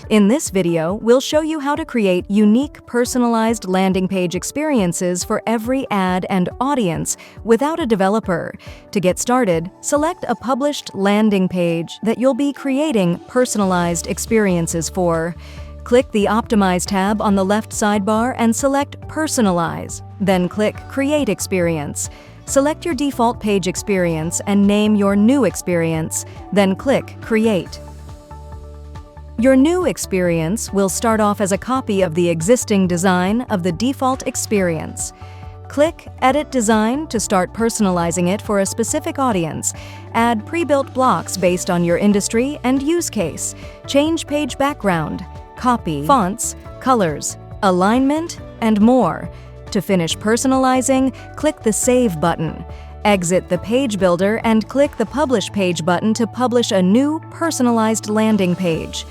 In this video, we'll show you how to create unique, personalized landing page experiences for every ad and audience without a developer. To get started, select a published landing page that you'll be creating personalized experiences for. Click the Optimize tab on the left sidebar and select Personalize. Then click Create Experience. Select your default page experience and name your new experience. Then click Create. Your new experience will start off as a copy of the existing design of the default experience. Click Edit Design to start personalizing it for a specific audience. Add pre-built blocks based on your industry and use case. Change page background, copy, fonts, colors, alignment, and more. To finish personalizing, click the Save button. Exit the page builder and click the Publish Page button to publish a new personalized landing page.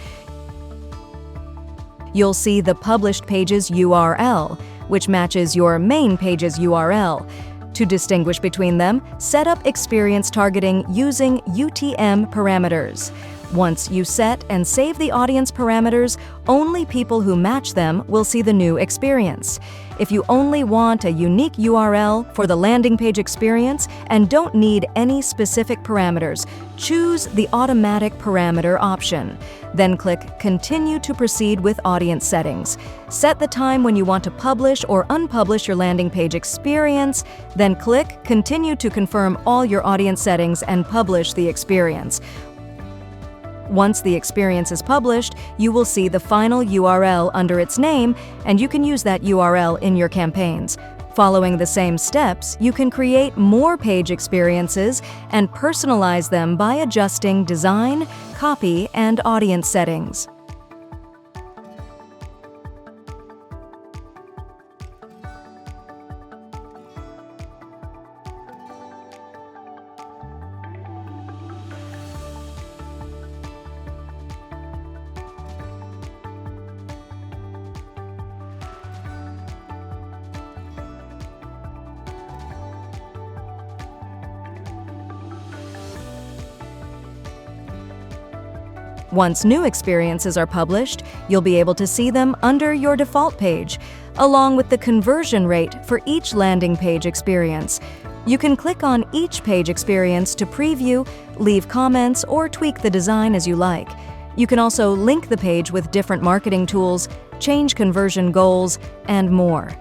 You'll see the published page's URL, which matches your main page's URL. To distinguish between them, set up experience targeting using UTM parameters. Once you set and save the audience parameters, only people who match them will see the new experience. If you only want a unique URL for the landing page experience and don't need any specific parameters, choose the Automatic Parameter option. Then click Continue to proceed with audience settings. Set the time when you want to publish or unpublish your landing page experience, then click Continue to confirm all your audience settings and publish the experience. Once the experience is published, you will see the final URL under its name, and you can use that URL in your campaigns. Following the same steps, you can create more page experiences and personalize them by adjusting design, copy, and audience settings. Once new experiences are published, you'll be able to see them under your default page, along with the conversion rate for each landing page experience. You can click on each page experience to preview, leave comments, or tweak the design as you like. You can also link the page with different marketing tools, change conversion goals, and more.